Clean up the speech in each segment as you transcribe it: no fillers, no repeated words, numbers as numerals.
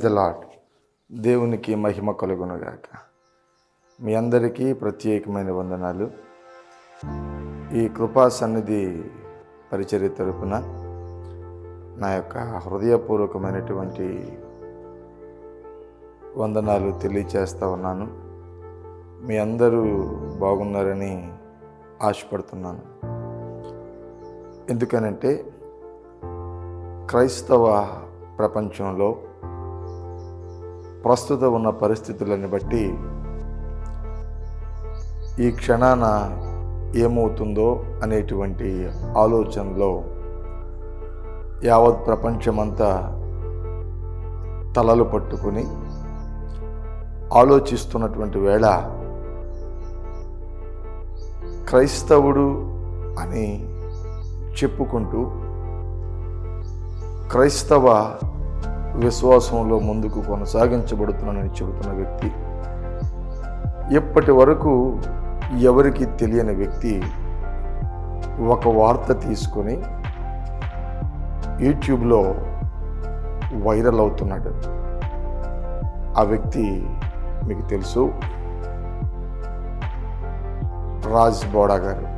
The lord. దేవునికి మహిమ కలుగునుగాక. మీ అందరికీ ప్రత్యేకమైన వందనాలు. ఈ కృపా సన్నిధి పరిచర్య తరపున నా యొక్క హృదయపూర్వకమైనటువంటి వందనాలు తెలియచేస్తూ ఉన్నాను. మీ అందరూ బాగున్నారని ఆశపడుతున్నాను. ఎందుకనంటే క్రైస్తవ ప్రపంచంలో ప్రస్తుత ఉన్న పరిస్థితులను బట్టి ఈ క్షణాన ఏమవుతుందో అనేటువంటి ఆలోచనలో యావత్ ప్రపంచమంతా తలలు పట్టుకుని ఆలోచిస్తున్నటువంటి వేళ క్రైస్తవుడు అని చెప్పుకుంటూ క్రైస్తవ విశ్వాసంలో ముందుకు కొనసాగించబడుతున్నానని చెబుతున్న వ్యక్తి, ఇప్పటి వరకు ఎవరికి తెలియని వ్యక్తి ఒక వార్త తీసుకొని యూట్యూబ్లో వైరల్ అవుతున్నాడు. ఆ వ్యక్తి మీకు తెలుసు, రాజ్ బోడా గారు.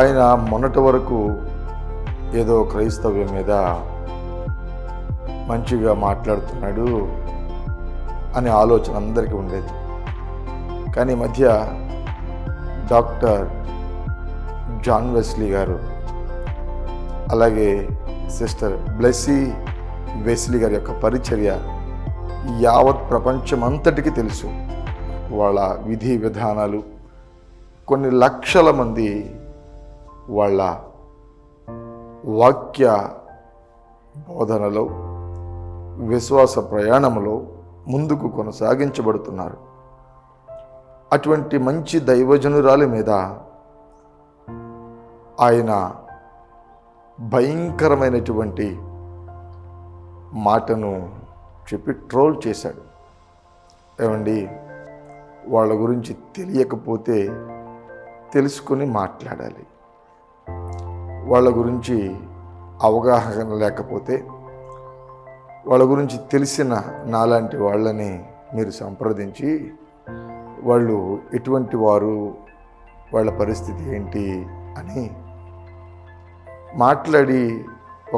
ఆయన మొన్నటి వరకు ఏదో క్రైస్తవ్యం మీద మంచిగా మాట్లాడుతున్నాడు అనే ఆలోచన అందరికీ ఉండేది. కానీ మధ్య డాక్టర్ జాన్ వెస్లీ గారు, అలాగే సిస్టర్ బ్లెస్సీ వెస్లీ గారి యొక్క పరిచర్య యావత్ ప్రపంచమంతటికి తెలుసు. వాళ్ళ విధి విధానాలు కొన్ని లక్షల మంది వాళ్ళ వాక్య బోధనలో, విశ్వాస ప్రయాణంలో ముందుకు కొనసాగించబడుతున్నారు. అటువంటి మంచి దైవజనురాలి మీద ఆయన భయంకరమైనటువంటి మాటను చెప్పి ట్రోల్ చేశాడు. ఏమండి, వాళ్ళ గురించి తెలియకపోతే తెలుసుకొని మాట్లాడాలి. వాళ్ళ గురించి అవగాహన లేకపోతే, వాళ్ళ గురించి తెలిసిన నాలాంటి వాళ్ళని మీరు సంప్రదించి వాళ్ళు ఎటువంటి వారు, వాళ్ళ పరిస్థితి ఏంటి అని మాట్లాడి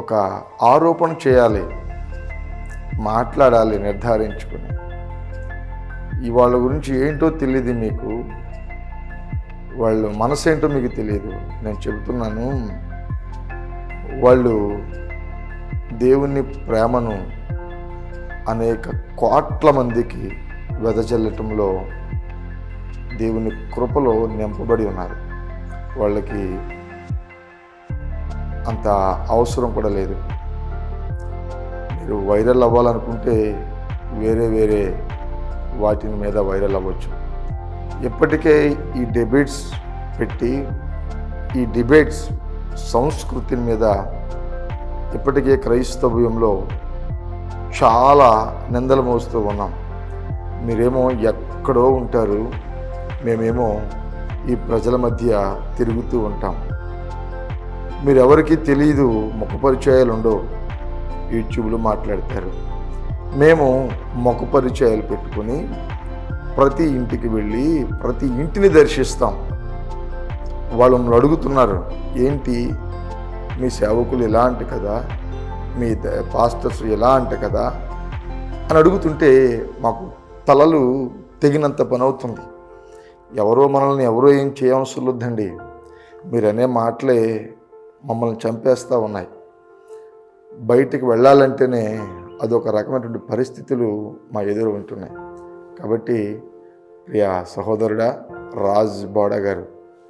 ఒక ఆరోపణ చేయాలి, మాట్లాడాలి నిర్ధారించుకుని. వాళ్ళ గురించి ఏంటో తెలియదు మీకు, వాళ్ళు మనసేంటో మీకు తెలియదు. నేను చెబుతున్నాను, వాళ్ళు దేవుని ప్రేమను అనేక కోట్ల మందికి వెదజల్లటంలో దేవుని కృపలో నింపబడి ఉన్నారు. వాళ్ళకి అంత అవసరం కూడా లేదు. మీరు వైరల్ అవ్వాలనుకుంటే వేరే వాటి మీద వైరల్ అవ్వచ్చు. ఇప్పటికే ఈ డిబేట్స్ పెట్టి, ఈ డిబేట్స్ సంస్కృతి మీద ఇప్పటికే క్రైస్తవ్యంలో చాలా నిందలు మోస్తూ ఉన్నాం. మీరేమో ఎక్కడో ఉంటారు, మేమేమో ఈ ప్రజల మధ్య తిరుగుతూ ఉంటాం. మీరెవరికి తెలీదు, ముఖ పరిచయాలు ఉండవు, యూట్యూబ్లో మాట్లాడతారు. మేము ముఖ పరిచయాలు పెట్టుకొని ప్రతి ఇంటికి వెళ్ళి ప్రతి ఇంటిని దర్శిస్తాం. వాళ్ళు అడుగుతున్నారు, ఏంటి మీ సేవకులు ఎలా అంటే కదా, మీ పాస్టర్స్ ఎలా అంటే కదా అని అడుగుతుంటే మాకు తలలు తెగినంత పని అవుతుంది. మనల్ని ఎవరో ఏం చేయవలసిన వద్దండి, మీరనే మాటలే మమ్మల్ని చంపేస్తూ ఉన్నాయి. బయటికి వెళ్ళాలంటేనే అదొక రకమైనటువంటి పరిస్థితులు మా ఎదురు ఉంటున్నాయి. కాబట్టి ప్రియ సహోదరుడా రాజ్ బోడా గారు,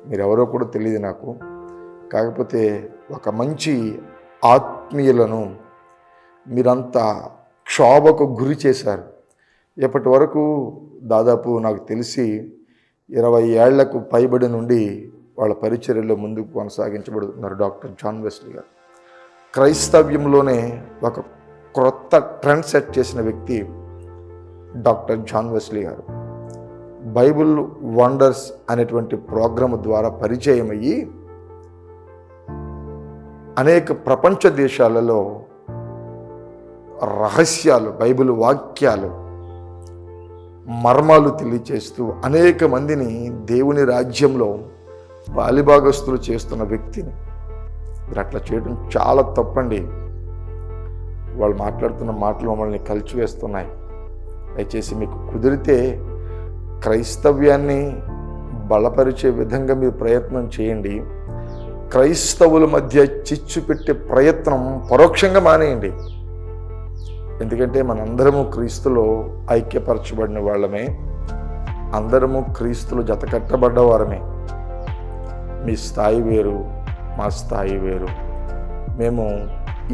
మీరెవరో కూడా తెలియదు నాకు. కాకపోతే ఒక మంచి ఆత్మీయులను మీరంతా క్షోభకు గురి చేశారు. ఇప్పటి వరకు దాదాపు నాకు తెలిసి 20 ఏళ్లకు పైబడి నుండి వాళ్ళ పరిచర్యలో ముందుకు కొనసాగించబడుతున్నారు డాక్టర్ జాన్ వెస్లీ గారు. క్రైస్తవ్యంలోనే ఒక క్రొత్త ట్రెండ్ సెట్ చేసిన వ్యక్తి డాక్టర్ జాన్ వెస్లీ గారు. బైబిల్ వండర్స్ అనేటువంటి ప్రోగ్రాం ద్వారా పరిచయం అయ్యి అనేక ప్రపంచ దేశాలలో రహస్యాలు, బైబిల్ వాక్యాలు, మర్మాలు తెలియచేస్తూ అనేక మందిని దేవుని రాజ్యంలో బాలిభాగస్తులు చేస్తున్న వ్యక్తిని మీరు అట్లా చేయడం చాలా తప్పండి. వాళ్ళు మాట్లాడుతున్న మాటలు మమ్మల్ని కలిచివేస్తున్నాయి. దయచేసి మీకు కుదిరితే క్రైస్తవ్యాన్ని బలపరిచే విధంగా మీరు ప్రయత్నం చేయండి. క్రైస్తవుల మధ్య చిచ్చు పెట్టే ప్రయత్నం పరోక్షంగా మానేయండి. ఎందుకంటే మనందరము క్రీస్తులో ఐక్యపరచబడిన వాళ్ళమే, అందరము క్రీస్తులో జతకట్టబడ్డవారమే. మీ స్థాయి వేరు, మా స్థాయి వేరు. మేము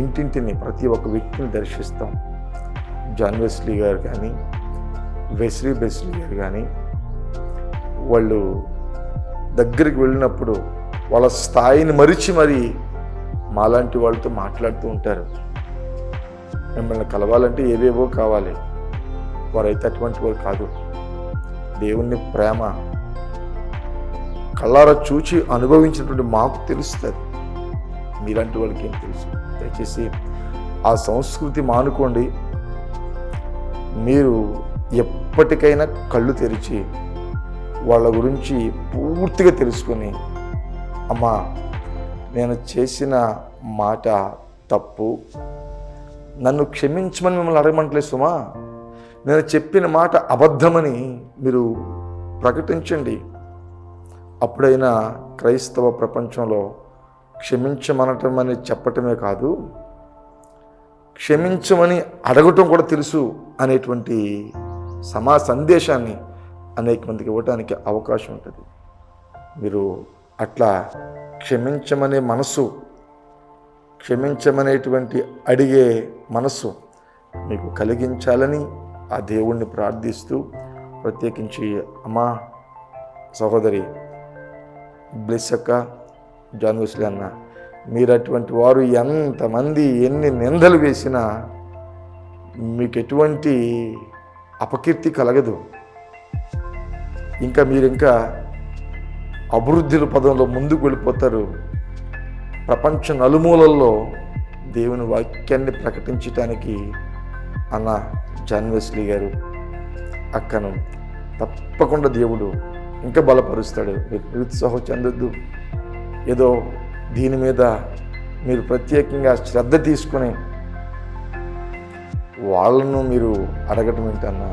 ఇంటింటిని ప్రతి ఒక్క వ్యక్తిని దర్శిస్తాం. జాన్ వెస్లీ గారు కానీ, వెస్లీ గారు కానీ, వాళ్ళు దగ్గరికి వెళ్ళినప్పుడు వాళ్ళ స్థాయిని మరిచి మరి మాలాంటి వాళ్ళతో మాట్లాడుతూ ఉంటారు. మిమ్మల్ని కలవాలంటే ఏవేవో కావాలి, వారైతే అటువంటి వారు కాదు. దేవుని ప్రేమ కళ్ళారా చూచి అనుభవించినటువంటి మాకు తెలుస్తుంది, మీలాంటి వాళ్ళకి ఏం తెలుసు? దయచేసి ఆ సంస్కృతి మానుకోండి. మీరు ఎప్పటికైనా కళ్ళు తెరిచి వాళ్ళ గురించి పూర్తిగా తెలుసుకొని, అమ్మా నేను చేసిన మాట తప్పు, నన్ను క్షమించమని మిమ్మల్ని అడగమంటలేదు సుమా, నేను చెప్పిన మాట అబద్ధమని మీరు ప్రకటించండి. అప్పుడైనా క్రైస్తవ ప్రపంచంలో క్షమించమనటం అని చెప్పటమే కాదు, క్షమించమని అడగటం కూడా తెలుసు అనేటువంటి సందేశాన్ని అనేక మందికి ఇవ్వడానికి అవకాశం ఉంటుంది. మీరు అట్లా క్షమించమనే మనసు, క్షమించమనేటువంటి అడిగే మనస్సు మీకు కలిగించాలని ఆ దేవుణ్ణి ప్రార్థిస్తూ, ప్రత్యేకించి అమ్మా సహోదరి బ్లెస్ అక్క, జాన్ వెస్లీ అన్న, మీరు అటువంటి వారు ఎంతమంది ఎన్ని నిందలు వేసినా మీకు ఎటువంటి అపకీర్తి కలగదు. ఇంకా అభివృద్ధుల పదంలో ముందుకు వెళ్ళిపోతారు. ప్రపంచ నలుమూలల్లో దేవుని వాక్యాన్ని ప్రకటించటానికి అన్న జాన్ వెస్లీ గారు అక్కను తప్పకుండా దేవుడు ఇంకా బలపరుస్తాడు. మీరు నిరుత్సాహం చెందొద్దు. ఏదో దీని మీద మీరు ప్రత్యేకంగా శ్రద్ధ తీసుకొని వాళ్ళను మీరు అడగటం ఏంటన్నా,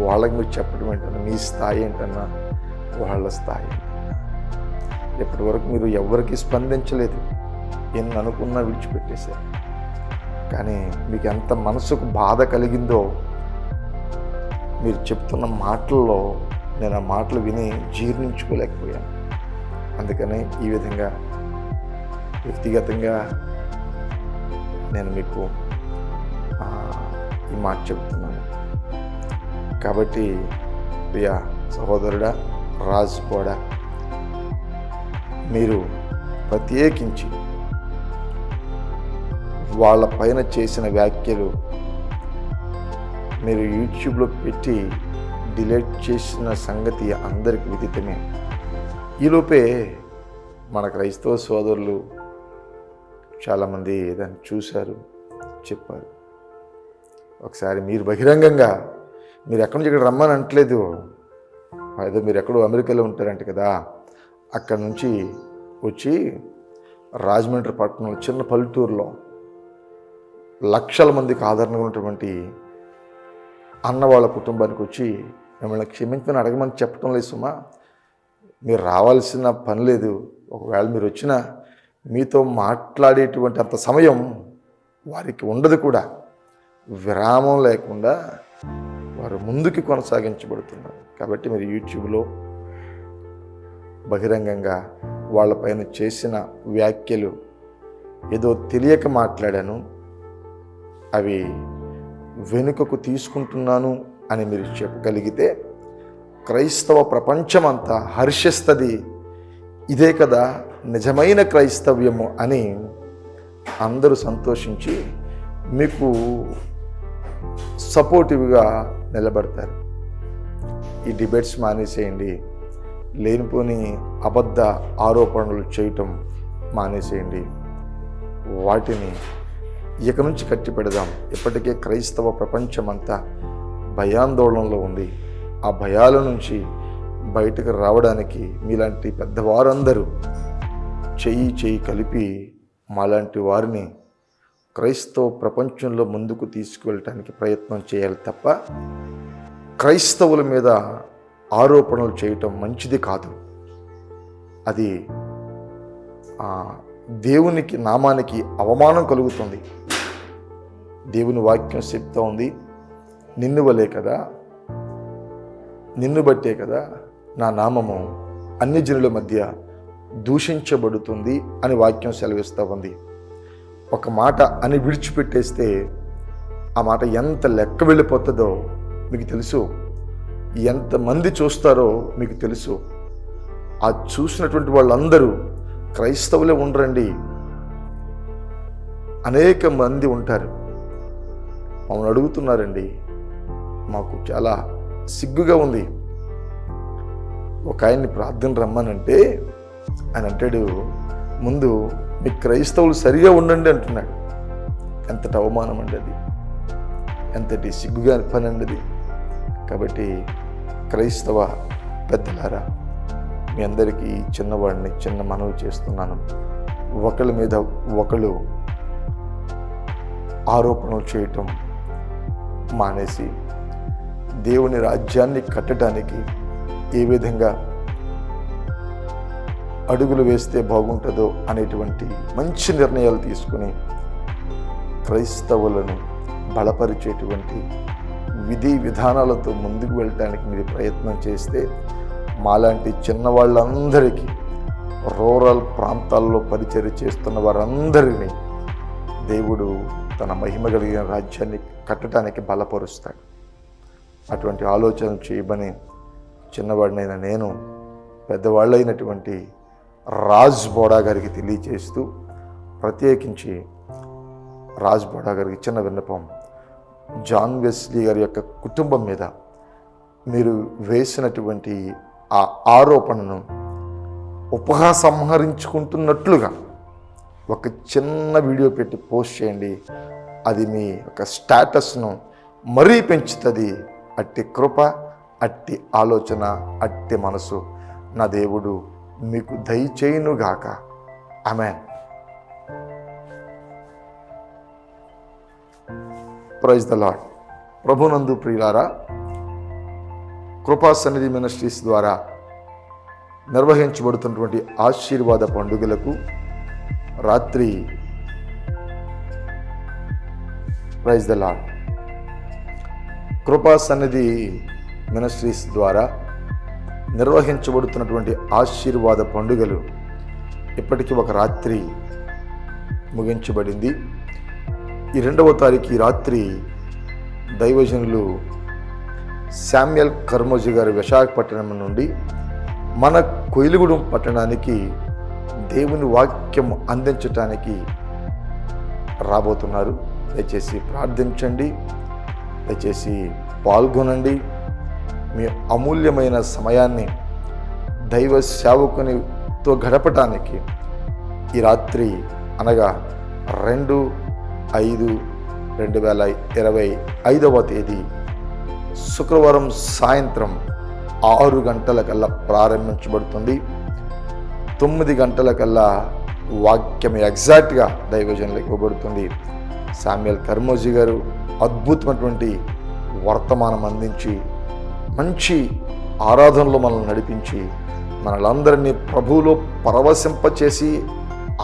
వాళ్ళకి మీరు చెప్పడం ఏంటన్నా, మీ స్థాయి ఏంటన్నా, వాళ్ళ స్థాయి. ఇప్పటి వరకు మీరు ఎవరికి స్పందించలేదు, ఎన్ని అనుకున్నా విడిచిపెట్టేశారు. కానీ మీకు ఎంత మనసుకు బాధ కలిగిందో మీరు చెప్తున్న మాటల్లో నేను ఆ మాటలు విని జీర్ణించుకోలేకపోయాను. అందుకని ఈ విధంగా వ్యక్తిగతంగా నేను మీకు ఈ మాట చెప్తున్నాను. కాబట్టి ప్రియ సహోదరుడా రాజ్ కూడా మీరు ప్రత్యేకించి వాళ్ళ పైన చేసిన వ్యాఖ్యలు మీరు యూట్యూబ్లో పెట్టి డిలీట్ చేసిన సంగతి అందరికీ విదితమే. ఈలోపే మన క్రైస్తవ సోదరులు చాలామంది దాన్ని చూశారు, చెప్పారు. ఒకసారి మీరు బహిరంగంగా, మీరు ఎక్కడి నుంచి ఇక్కడ రమ్మని అంటలేదు, ఏదో మీరు ఎక్కడో అమెరికాలో ఉంటారంట కదా, అక్కడి నుంచి వచ్చి రాజమండ్రి పట్టణంలో చిన్న పల్లెటూరులో లక్షల మందికి ఆదరణగా ఉన్నటువంటి అన్న వాళ్ళ కుటుంబానికి వచ్చి మిమ్మల్ని క్షమించమని అడగమని చెప్పడం లేదు సుమా, మీరు రావాల్సిన పని లేదు. ఒకవేళ మీరు వచ్చినా మీతో మాట్లాడేటువంటి అంత సమయం వారికి ఉండదు కూడా. విరామం లేకుండా వారు ముందుకు కొనసాగించబడుతున్నారు. కాబట్టి మీరు యూట్యూబ్లో బహిరంగంగా వాళ్ళపైన చేసిన వ్యాఖ్యలు ఏదో తెలియక మాట్లాడాను, అవి వెనుకకు తీసుకుంటున్నాను అని మీరు చెప్పగలిగితే క్రైస్తవ ప్రపంచమంతా హర్షిస్తుంది. ఇదే కదా నిజమైన క్రైస్తవ్యము అని అందరూ సంతోషించి మీకు సపోర్టివ్గా నిలబడతారు. ఈ డిబేట్స్ మానేసేయండి, లేనిపోని అబద్ధ ఆరోపణలు చేయటం మానేసేయండి, వాటిని ఇక నుంచి కట్టి పెడదాం. ఇప్పటికే క్రైస్తవ ప్రపంచమంతా భయాందోళనలో ఉంది. ఆ భయాల నుంచి బయటకు రావడానికి మీలాంటి పెద్దవారందరూ చెయ్యి కలిపి మాలాంటి వారిని క్రైస్తవ ప్రపంచంలో ముందుకు తీసుకువెళ్ళటానికి ప్రయత్నం చేయాలి తప్ప క్రైస్తవుల మీద ఆరోపణలు చేయటం మంచిది కాదు. అది దేవునికి నామానికి అవమానం కలుగుతుంది. దేవుని వాక్యం చెప్తా ఉంది, నిన్ను వలే కదా, నిన్ను బట్టే కదా నా నామము అన్యజనుల మధ్య దూషించబడుతుంది అని వాక్యం సెలవిస్తూ ఉంది. ఒక మాట అని విడిచిపెట్టేస్తే ఆ మాట ఎంత లెక్క వెళ్ళిపోతుందో మీకు తెలుసు, ఎంతమంది చూస్తారో మీకు తెలుసు. ఆ చూసినటువంటి వాళ్ళందరూ క్రైస్తవులే ఉండరండి, అనేక మంది ఉంటారు. మమ్మల్ని అడుగుతున్నారండి, మాకు చాలా సిగ్గుగా ఉంది. ఒక ఆయన్ని ప్రార్థన రమ్మనంటే ఆయన అంటాడు, ముందు మీ క్రైస్తవులు సరిగా ఉండండి అంటున్నాడు. ఎంతటి అవమానం అండి అది, ఎంతటి సిగ్గుగా పని అండి అది. కాబట్టి క్రైస్తవ పెద్దలారా, మీ అందరికీ చిన్నవాడిని చిన్న మనవి చేస్తున్నాను. ఒకళ్ళ మీద ఒకళ్ళు ఆరోపణలు చేయటం మానేసి దేవుని రాజ్యాన్ని కట్టడానికి ఏ విధంగా అడుగులు వేస్తే బాగుంటుందో అనేటువంటి మంచి నిర్ణయాలు తీసుకుని క్రైస్తవులను బలపరిచేటువంటి విధి విధానాలతో ముందుకు వెళ్ళటానికి మీరు ప్రయత్నం చేస్తే మాలాంటి చిన్నవాళ్ళందరికీ, రూరల్ ప్రాంతాల్లో పరిచర్య చేస్తున్న వారందరినీ దేవుడు తన మహిమ కలిగిన రాజ్యాన్ని కట్టడానికి బలపరుస్తాడు. అటువంటి ఆలోచనలు చేయమని చిన్నవాడినైన నేను పెద్దవాళ్ళైనటువంటి రాజ్ బోడా గారికి తెలియజేస్తూ, ప్రత్యేకించి రాజ్ బోడా గారికి చిన్న విన్నపం, జాన్ వెస్లీ గారి యొక్క కుటుంబం మీద మీరు వేసినటువంటి ఆ ఆరోపణను ఉపసంహరించుకుంటున్నట్లుగా ఒక చిన్న వీడియో పెట్టి పోస్ట్ చేయండి. అది మీ యొక్క స్టేటస్ను మరీ పెంచుతుంది. అట్టి కృప, అట్టి ఆలోచన, అట్టి మనసు నా దేవుడు మీకు దయచేయునుగాక. ఆమేన్. Praise the Lord. ప్రభునందు ప్రియులారా, కృపా సన్నిధి మినిస్ట్రీస్ ద్వారా నిర్వహించబడుతున్నటువంటి ఆశీర్వాద పండుగలకు రాత్రి, ప్రైజ్ ద లార్డ్, కృపా సన్నిధి మినిస్ట్రీస్ ద్వారా నిర్వహించబడుతున్నటువంటి ఆశీర్వాద పండుగలు ఇప్పటికీ ఒక రాత్రి ముగించబడింది. ఈ 2వ తారీఖు రాత్రి దైవజనులు శామ్యుయల్ కర్మోజీ గారు విశాఖపట్నం నుండి మన కొయిలుగూడెం పట్టణానికి దేవుని వాక్యం అందించటానికి రాబోతున్నారు. దయచేసి ప్రార్థించండి, దయచేసి పాల్గొనండి. మీ అమూల్యమైన సమయాన్ని దైవ సేవకునితో గడపటానికి ఈ రాత్రి అనగా 2/5/2025 తేదీ శుక్రవారం సాయంత్రం 6 గంటలకల్లా ప్రారంభించబడుతుంది. 9 గంటలకల్లా వాక్యం ఎగ్జాక్ట్గా దైవజనులకు ఇవ్వబడుతుంది. శామ్యుయల్ కర్మోజీ గారు అద్భుతమైనటువంటి వర్తమానం అందించి మంచి ఆరాధనలో మనల్ని నడిపించి మనలందరినీ ప్రభువులో పరవశింపచేసి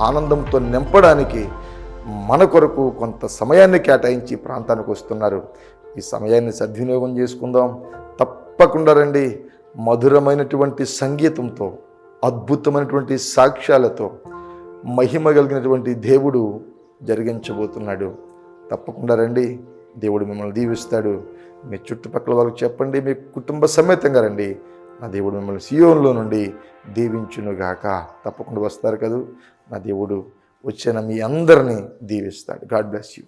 ఆనందంతో నింపడానికి మన కొరకు కొంత సమయాన్ని కేటాయించి ప్రాంతానికి వస్తున్నారు. ఈ సమయాన్ని సద్వినియోగం చేసుకుందాం. తప్పకుండా రండి. మధురమైనటువంటి సంగీతంతో, అద్భుతమైనటువంటి సాక్ష్యాలతో మహిమ కలిగినటువంటి దేవుడు జరిగించబోతున్నాడు. తప్పకుండా రండి. దేవుడు మిమ్మల్ని దీవిస్తాడు. మీ చుట్టుపక్కల వాళ్ళకి చెప్పండి, మీ కుటుంబ సమేతంగా రండి. నా దేవుడు మిమ్మల్ని సియోన్లో నుండి దీవించునుగాక. తప్పకుండా వస్తారు కదా. నా దేవుడు వచ్చిన మీ అందరినీ దీవిస్తాడు. God bless you.